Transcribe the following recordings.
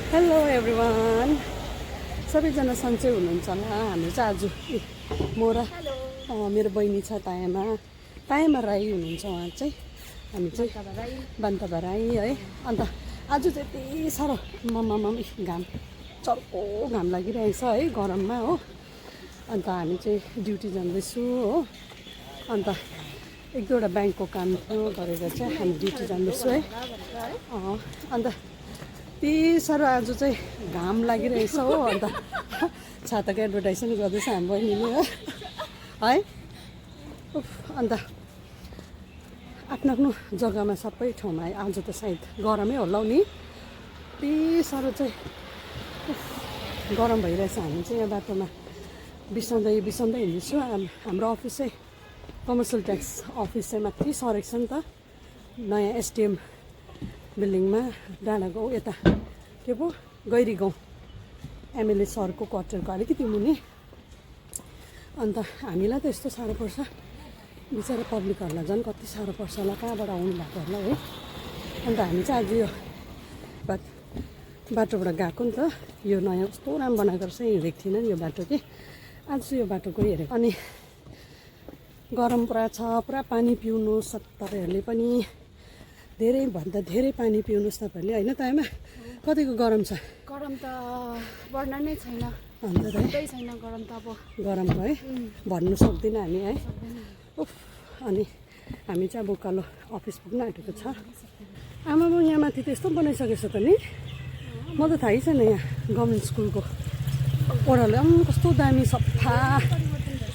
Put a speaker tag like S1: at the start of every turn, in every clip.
S1: Hello everyone, सबैजना सन्चै हुनुहुन्छ होला। हामी चाहिँ आज म र मेरो बहिनी छ तायामा राई हुनुहुन्छ। उहाँ चाहिँ हामी चाहिँ बान्तबा राई है। अन्त आज चाहिँ यति साह्रो घाम चर्को घाम लागिरहेछ है गरममा हो। अन्त हामी चाहिँ ड्युटी जाँदैछु हो। अन्त एक दुईवटा ब्याङ्कको काम थियो गरेर चाहिँ हामी ड्युटी जाँदैछु है। अन्त यति साह्रो आज चाहिँ घाम लागिरहेछ हो। अन्त छाताको एडभर्टाइज पनि गर्दैछ हामी बहिनीले है। अन्त आफ्नो आफ्नो जग्गामा सबै ठाउँमा आज त सायद गरमै होला हौ नि। यति साह्रो चाहिँ गरम भइरहेछ। हामी चाहिँ यहाँ बाटोमा बिसाउँदै हिँड्दैछु। हाम्रो अफिस चाहिँ कमर्सियल ट्याक्स अफिस चाहिँ माथि सरेको छ नि त, नयाँ एसडिएम बिल्डिङमा डाँडा गाउँ यता के पो गैरी गाउँ एमएलए सरको क्वार्टरको अलिकति मुनि। अन्त हामीलाई त यस्तो साह्रो पर्छ, बिचरा पब्लिकहरूलाई झन् कति साह्रो पर्छ होला, कहाँबाट आउनु भएको होला है। अन्त हामी चाहिँ आज यो बाटोबाट गएको नि त। यो नयाँ कस्तो राम्रो बनाएको रहेछ, हिँडेको थिइनँ नि यो बाटो कि आज यो बाटो गइ हेरेको। अनि गरम पुरा छ, पुरा पानी पिउनुहोस् तपाईँहरूले पनि, धेरैभन्दा धेरै पानी पिउनुहोस् तपाईँहरूले होइन। टाइममा कतिको गरम छ?
S2: गरम त बढ्न नै छैन,
S1: अन्त
S2: छैन गरम त अब
S1: गरमको है भन्नु सक्दिनँ हामी है। उफ। अनि हामी चाहिँ अब उकालो अफिस पुग्न आँटेको छ। आमामा यहाँ माथि त यस्तो बनाइसकेछ त नि, म त थाहै छैन। यहाँ गभर्मेन्ट स्कुलको ओह्रालो कस्तो दामी सफा,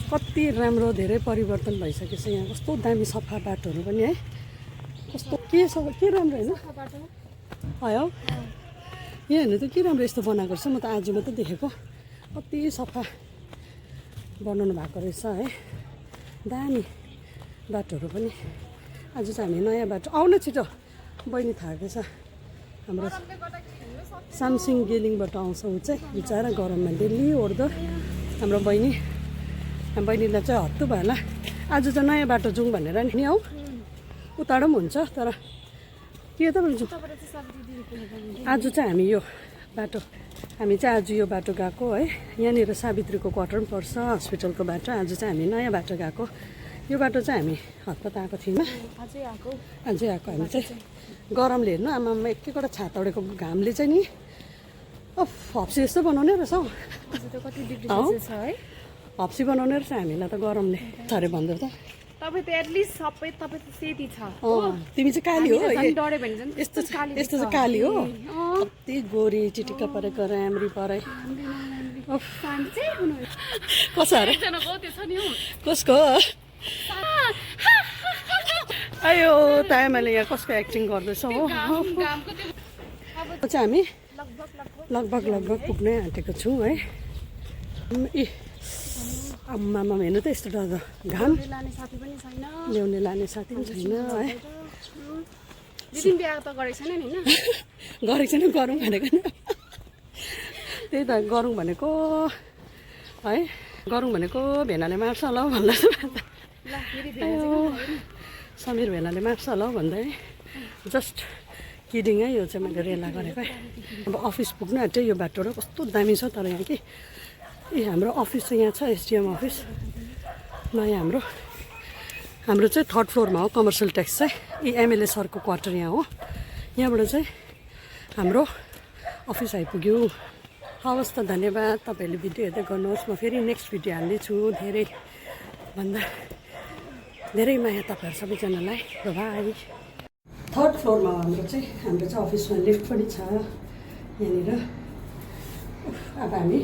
S1: कति राम्रो, धेरै परिवर्तन भइसकेछ। यहाँ कस्तो दामी सफा बाटोहरू पनि है, कस्तो के राम्रो होइन है हौ। यहाँ हेर्नु त के राम्रो यस्तो बनाएको रहेछ। म त आज मात्रै देखेको, कति सफा बनाउनु भएको रहेछ है। दामी बाटोहरू पनि। आज चाहिँ हामी नयाँ बाटो आउन छिटो, बहिनी थाकेको छ। हाम्रो सामसिङ गेलिङबाट आउँछ ऊ चाहिँ, बिचरा गरममा डेली ओर्दो हाम्रो बहिनीलाई चाहिँ हत्तु भयो होला। आज चाहिँ नयाँ बाटो जाउँ भनेर नि हौ। उताबाट पनि हुन्छ तर के त भन्छु, आज चाहिँ हामी यो बाटो आज यो बाटो गएको है। यहाँनिर सावित्रीको क्वार्टर पनि पर्छ, हस्पिटलको बाटो। आज चाहिँ हामी नयाँ बाटो गएको। यो बाटो चाहिँ हामी हतपत आएको थियौँ, आजै आएको। हामी चाहिँ गरमले हेर्नु आमामा एक एकवटा छाता उडेको घामले चाहिँ नि हप्सी जस्तो बनाउने रहेछ हौ। हप्सी बनाउने रहेछ हामीलाई त गरमले छरे भन्दै त।
S2: तपाईँ त एटलिस्ट सबै तपाईँ त सेती छ।
S1: तिमी चाहिँ काली हो,
S2: डढ्यो भने झन्
S1: यस्तो चाहिँ काली हो, कति गोरी चिटिक्क परेको राम्री परे। कसो अरे कसको आयो तायामाले यहाँ कसको एक्टिङ गर्दैछ हो। चाहिँ हामी लगभग पुग्नै आँटेको छौँ है। आम्मामा हेर्नु त यस्तो डर घाम, ल्याउने लाने साथी पनि छैन है। गरेको छैन, गरौँ भनेको नि, त्यही त गरौँ भनेको है। गरौँ भनेको भेनाले मार्छ होला हौ भन्दा समीर भेनाले मार्छ होला हौ भन्दा है। जस्ट किडिङ है, यो चाहिँ मैले रेला गरेको है। अब अफिस पुग्नु आँट्यो यो बाटो र कस्तो दामी छ तर यहाँ कि हाम्रो अफिस चाहिँ यहाँ छ, एसडिएम अफिस नयाँ। हाम्रो चाहिँ थर्ड फ्लोरमा हो कमर्सियल ट्याक्स चाहिँ। यी एमएलए सरको क्वार्टर यहाँ हो। यहाँबाट चाहिँ हाम्रो अफिस आइपुग्यो। हवस् त, धन्यवाद। तपाईँहरूले भिडियो हेर्दै गर्नुहोस्। म फेरि नेक्स्ट भिडियो हाल्नेछु। धेरै माया तपाईँहरू सबैजनालाई। बाई। थर्ड फ्लोरमा हाम्रो चाहिँ अफिसमा लिफ्ट पनि छ यहाँनिर। अब हामी